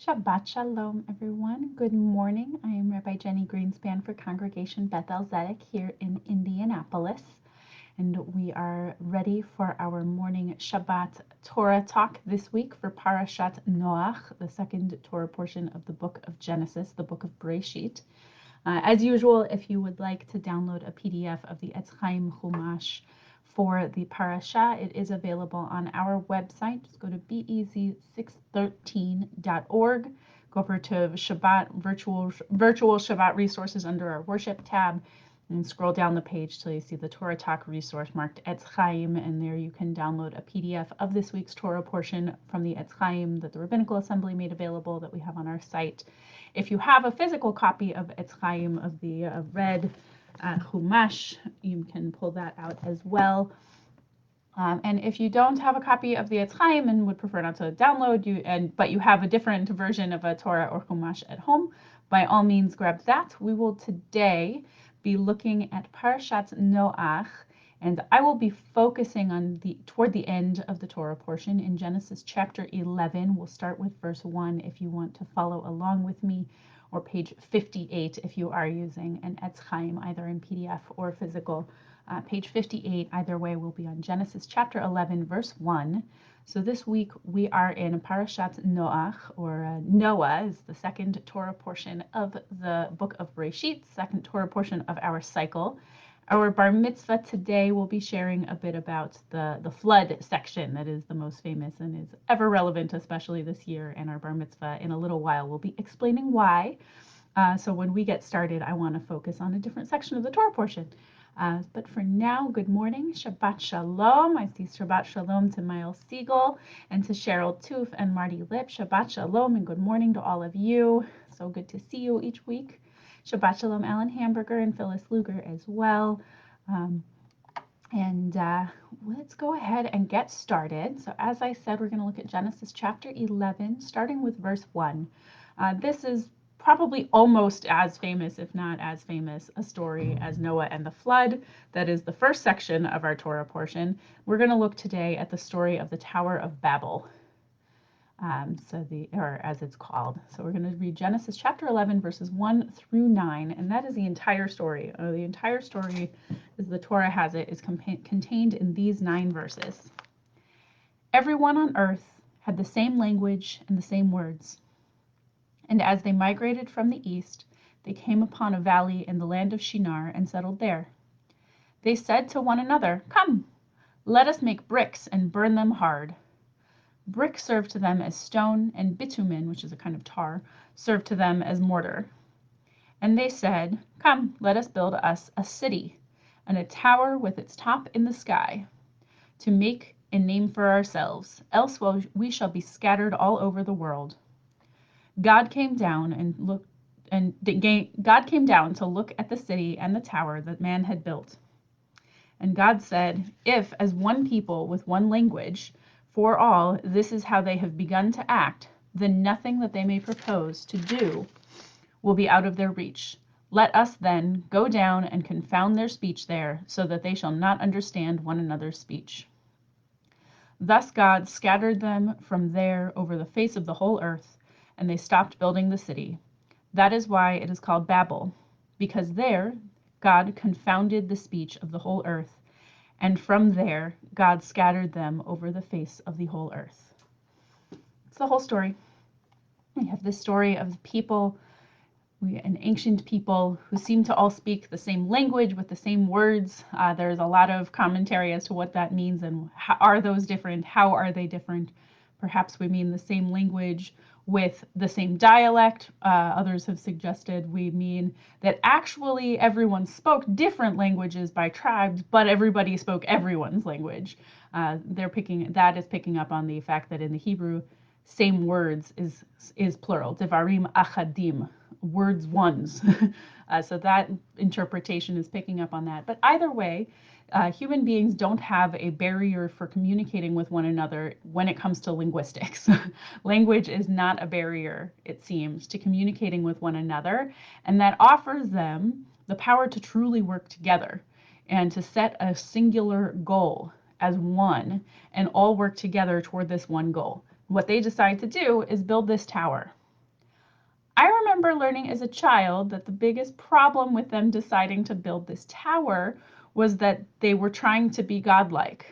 Shabbat Shalom, everyone. Good morning. I am Rabbi Jenny Greenspan for Congregation Beth-El here in Indianapolis, and we are ready for our morning Shabbat Torah Talk this week for Parashat Noach, the second Torah portion of the book of Genesis, the book of Bereshit. As usual, if you would like to download a PDF of the Etz Chaim Chumash for the parasha, it is available on our website. Just go to bez613.org. Go over to Shabbat virtual Shabbat resources under our worship tab, and scroll down the page till you see the Torah Talk resource marked Etz Chaim, and there you can download a PDF of this week's Torah portion from the Etz Chaim that the Rabbinical Assembly made available that we have on our site. If you have a physical copy of Etz Chaim, of the red Chumash, you can pull that out as well. And if you don't have a copy of the Etz Chaim and would prefer not to download, but you have a different version of a Torah or Chumash at home, by all means grab that. We will today be looking at Parashat Noach, and I will be focusing on toward the end of the Torah portion in Genesis chapter 11. We'll start with verse 1 if you want to follow along with me, or page 58 if you are using an Etz Chaim, either in PDF or physical. Page 58, either way, will be on Genesis chapter 11, verse 1. So this week we are in Parashat Noach, or Noah is the second Torah portion of the book of Bereshit, second Torah portion of our cycle. Our bar mitzvah today will be sharing a bit about the flood section that is the most famous and is ever relevant, especially this year. And our bar mitzvah in a little while will be explaining why. So when we get started, I want to focus on a different section of the Torah portion. But for now, good morning, Shabbat Shalom. I see Shabbat Shalom to Miles Siegel and to Cheryl Toof and Marty Lip. Shabbat Shalom and good morning to all of you. So good to see you each week. Shabbat Shalom, Alan Hamburger and Phyllis Luger as well. Let's go ahead and get started. So as I said, we're going to look at Genesis chapter 11, starting with verse 1. This is probably almost as famous, if not as famous, a story as Noah and the flood. That is the first section of our Torah portion. We're going to look today at the story of the Tower of Babel, or as it's called. So we're going to read Genesis chapter 11, verses 1 through 9, and that is the entire story. The entire story, as the Torah has it, is contained in these 9 verses. Everyone on earth had the same language and the same words. And as they migrated from the east, they came upon a valley in the land of Shinar and settled there. They said to one another, "Come, let us make bricks and burn them hard." Brick served to them as stone, and bitumen, which is a kind of tar, served to them as mortar. And they said, "Come, let us build us a city, and a tower with its top in the sky, to make a name for ourselves, else we shall be scattered all over the world." God came down to look at the city and the tower that man had built. And God said, "If, as one people with one language, for all this is how they have begun to act, then nothing that they may propose to do will be out of their reach. Let us then go down and confound their speech there, so that they shall not understand one another's speech." Thus God scattered them from there over the face of the whole earth, and they stopped building the city. That is why it is called Babel, because there God confounded the speech of the whole earth, and from there God scattered them over the face of the whole earth. It's the whole story. We have this story of people, an ancient people who seem to all speak the same language with the same words. There's a lot of commentary as to what that means and how are those different? How are they different? Perhaps we mean the same language with the same dialect. Others have suggested we mean that actually everyone spoke different languages by tribes, but everybody spoke everyone's language. That is picking up on the fact that in the Hebrew, same words is plural. Devarim achadim, words ones. So that interpretation is picking up on that. But either way, human beings don't have a barrier for communicating with one another when it comes to linguistics. Language is not a barrier, it seems, to communicating with one another, and that offers them the power to truly work together and to set a singular goal as one and all work together toward this one goal. What they decide to do is build this tower. I remember learning as a child that the biggest problem with them deciding to build this tower was that they were trying to be godlike.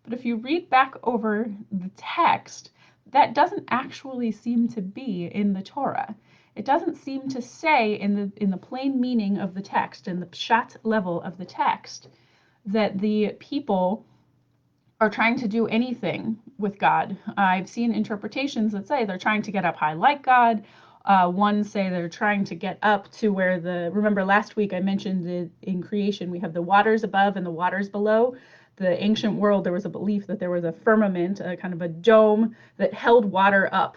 But if you read back over the text, that doesn't actually seem to be in the Torah. It doesn't seem to say in the plain meaning of the text, in the pshat level of the text, that the people are trying to do anything with God. I've seen interpretations that say they're trying to get up high like God. One say they're trying to get up to where remember last week I mentioned that in creation we have the waters above and the waters below. The ancient world, there was a belief that there was a firmament, a kind of a dome that held water up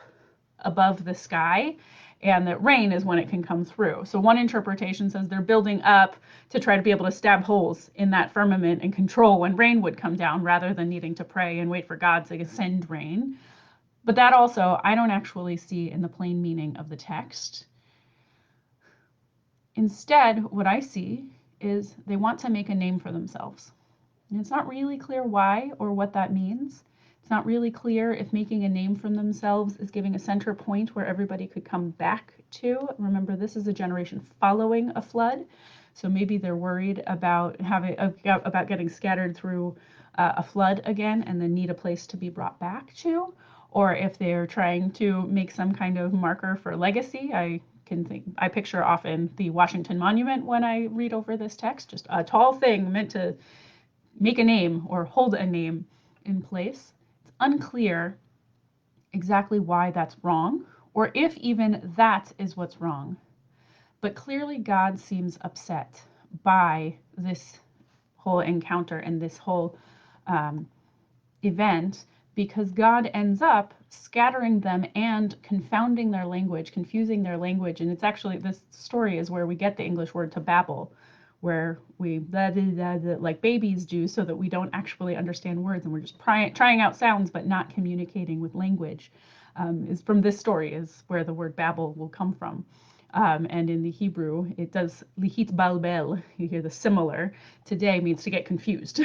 above the sky, and that rain is when it can come through. So one interpretation says they're building up to try to be able to stab holes in that firmament and control when rain would come down rather than needing to pray and wait for God to send rain. But that also I don't actually see in the plain meaning of the text. Instead, what I see is they want to make a name for themselves. And it's not really clear why or what that means. It's not really clear if making a name for themselves is giving a center point where everybody could come back to. Remember, this is a generation following a flood, so maybe they're worried about getting scattered through a flood again and then need a place to be brought back to, or if they're trying to make some kind of marker for legacy. I picture often the Washington Monument when I read over this text, just a tall thing meant to make a name or hold a name in place. It's unclear exactly why that's wrong, or if even that is what's wrong. But clearly God seems upset by this whole encounter and this whole event, because God ends up scattering them and confounding their language, confusing their language. And it's actually, this story is where we get the English word to babble, where we blah, blah, blah, blah, like babies do, so that we don't actually understand words and we're just trying out sounds but not communicating with language. Is from this story is where the word babble will come from. And in the Hebrew, it does lihit balbel. You hear the similar. Today means to get confused.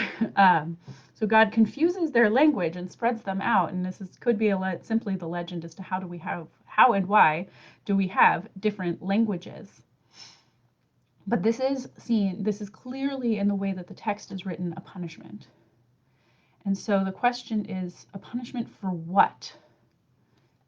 So God confuses their language and spreads them out. And could be simply the legend as to how and why do we have different languages. But this is clearly in the way that the text is written, a punishment. And so the question is, a punishment for what?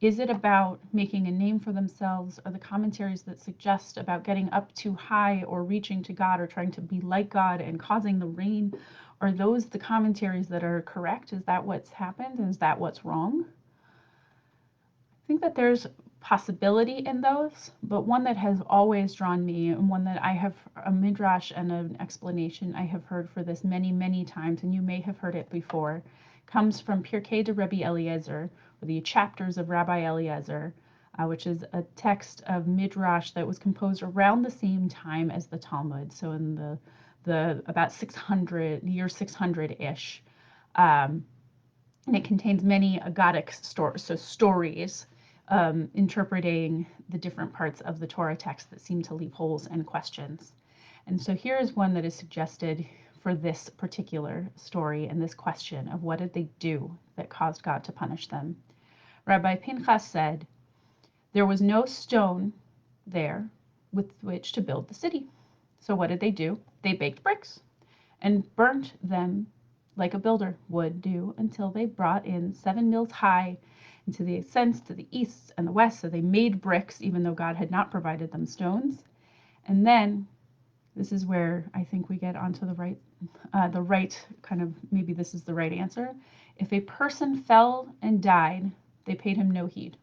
Is it about making a name for themselves? Are the commentaries that suggest about getting up too high or reaching to God or trying to be like God and causing the rain? Are those the commentaries that are correct? Is that what's happened? Is that what's wrong? I think that there's possibility in those, but one that has always drawn me, and one that I have a midrash and an explanation I have heard for this many, many times, and you may have heard it before, comes from Pirkei de Rabbi Eliezer, or the chapters of Rabbi Eliezer, which is a text of midrash that was composed around the same time as the Talmud, so in the about 600-ish. And it contains many Aggadic stories interpreting the different parts of the Torah text that seem to leave holes and questions. And so here is one that is suggested for this particular story and this question of what did they do that caused God to punish them. Rabbi Pinchas said, there was no stone there with which to build the city. So what did they do? They baked bricks and burnt them like a builder would do until they brought in 7 mills high into the ascents to the east and the west. So they made bricks even though God had not provided them stones. And then this is where I think we get onto the right kind of, maybe this is the right answer. If a person fell and died, they paid him no heed.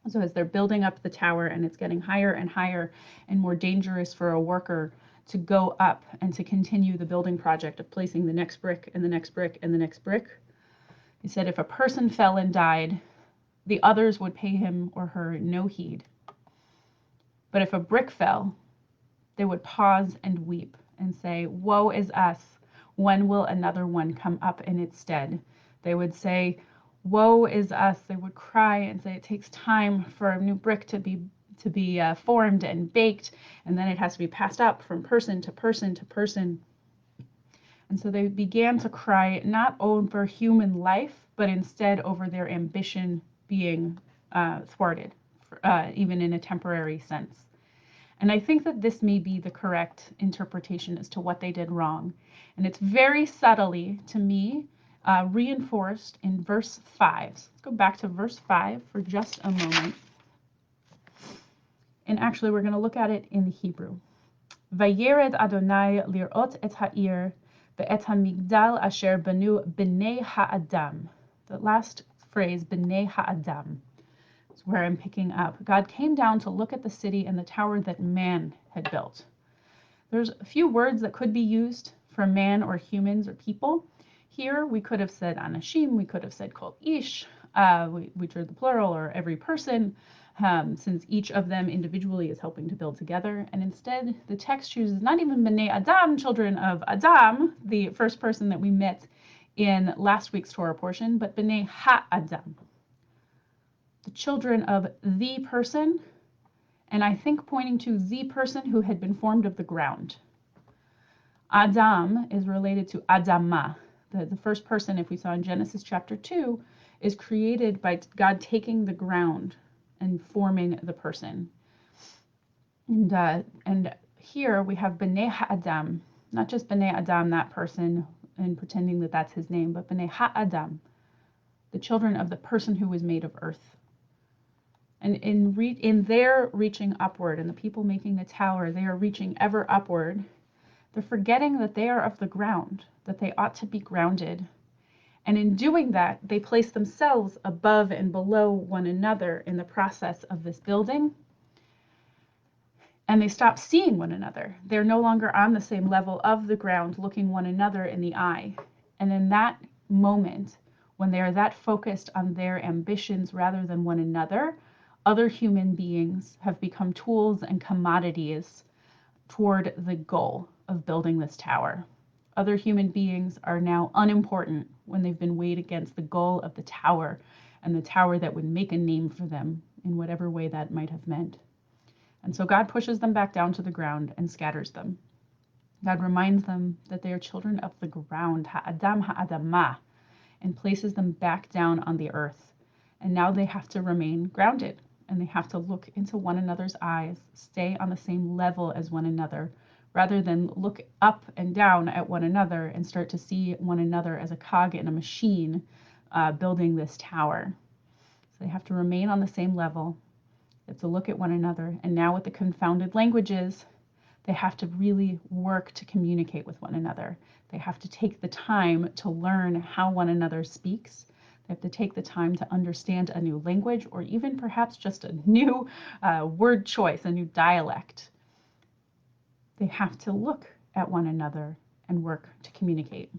So as they're building up the tower and it's getting higher and higher and more dangerous for a worker to go up and to continue the building project of placing the next brick and the next brick and the next brick, he said if a person fell and died, the others would pay him or her no heed. But if a brick fell, they would pause and weep and say, woe is us, when will another one come up in its stead? They would say, woe is us. They would cry and say it takes time for a new brick to be formed and baked, and then it has to be passed up from person to person to person. And so they began to cry not over human life, but instead over their ambition being thwarted even in a temporary sense. And I think that this may be the correct interpretation as to what they did wrong. And it's very subtly, to me, reinforced in verse 5. So let's go back to verse 5 for just a moment. And actually, we're going to look at it in the Hebrew. Vayered Adonai lirot et ha'ir ve'et hamigdal asher banu b'nei ha'adam. The last phrase, b'nei ha'adam, is where I'm picking up. God came down to look at the city and the tower that man had built. There's a few words that could be used for man or humans or people. Here we could have said anashim, we could have said kol ish, which are the plural, or every person, since each of them individually is helping to build together. And instead, the text chooses not even B'nai Adam, children of Adam, the first person that we met in last week's Torah portion, but B'nai Ha-Adam, the children of the person, and I think pointing to the person who had been formed of the ground. Adam is related to Adamah. The first person, if we saw in Genesis chapter 2, is created by God taking the ground and forming the person. And here we have B'nai Ha'adam, not just B'nai Adam, that person, and pretending that that's his name, but B'nai Ha'adam, the children of the person who was made of earth. And in their reaching upward, and the people making the tower, they are reaching ever upward. They're forgetting that they are of the ground, that they ought to be grounded. And in doing that, they place themselves above and below one another in the process of this building. And they stop seeing one another. They're no longer on the same level of the ground, looking one another in the eye. And in that moment, when they are that focused on their ambitions rather than one another, other human beings have become tools and commodities toward the goal of building this tower. Other human beings are now unimportant when they've been weighed against the goal of the tower, and the tower that would make a name for them in whatever way that might have meant. And so God pushes them back down to the ground and scatters them. God reminds them that they are children of the ground, ha'adam ha'adamah, and places them back down on the earth. And now they have to remain grounded, and they have to look into one another's eyes, stay on the same level as one another, rather than look up and down at one another and start to see one another as a cog in a machine building this tower. So they have to remain on the same level. They have to look at one another. And now with the confounded languages, they have to really work to communicate with one another. They have to take the time to learn how one another speaks. They have to take the time to understand a new language, or even perhaps just a new word choice, a new dialect. They have to look at one another and work to communicate.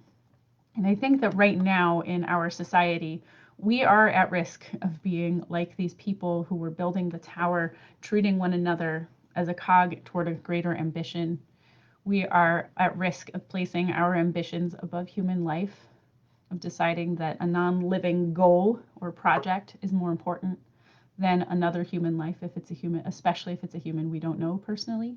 And I think that right now in our society, we are at risk of being like these people who were building the tower, treating one another as a cog toward a greater ambition. We are at risk of placing our ambitions above human life, of deciding that a non-living goal or project is more important than another human life, if it's a human, especially if it's a human we don't know personally.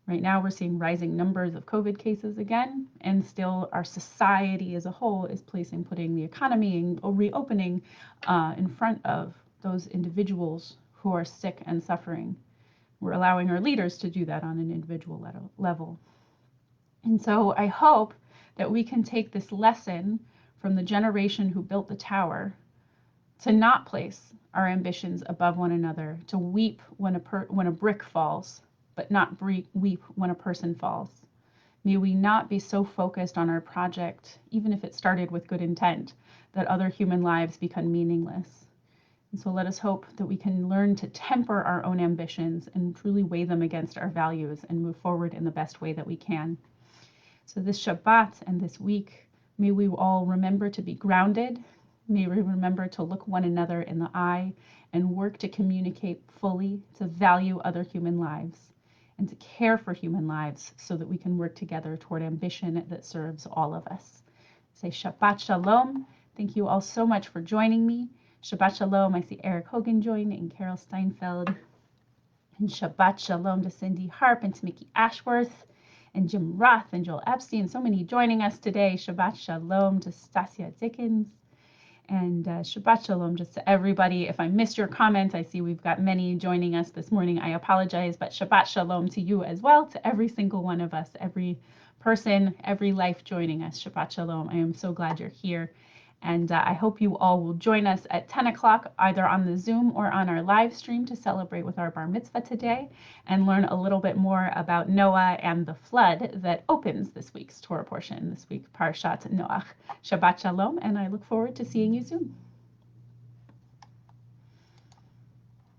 Right now, we're seeing rising numbers of COVID cases again, and still our society as a whole is putting the economy and reopening in front of those individuals who are sick and suffering. We're allowing our leaders to do that on an individual level. And so I hope that we can take this lesson from the generation who built the tower to not place our ambitions above one another, to weep when a brick falls, but not weep when a person falls. May we not be so focused on our project, even if it started with good intent, that other human lives become meaningless. And so let us hope that we can learn to temper our own ambitions and truly weigh them against our values and move forward in the best way that we can. So this Shabbat and this week, may we all remember to be grounded. May we remember to look one another in the eye and work to communicate fully, to value other human lives, and to care for human lives so that we can work together toward ambition that serves all of us. Say Shabbat Shalom. Thank you all so much for joining me. Shabbat Shalom. I see Eric Hogan joined and Carol Steinfeld. And Shabbat Shalom to Cindy Harp and to Mickey Ashworth and Jim Roth and Joel Epstein. So many joining us today. Shabbat Shalom to Stasia Dickens. And Shabbat Shalom just to everybody. If I missed your comment, I see we've got many joining us this morning. I apologize, but Shabbat Shalom to you as well, to every single one of us, every person, every life joining us. Shabbat Shalom. I am so glad you're here. And I hope you all will join us at 10 o'clock, either on the Zoom or on our live stream to celebrate with our bar mitzvah today and learn a little bit more about Noah and the flood that opens this week's Torah portion, this week, Parshat Noach. Shabbat Shalom, and I look forward to seeing you soon.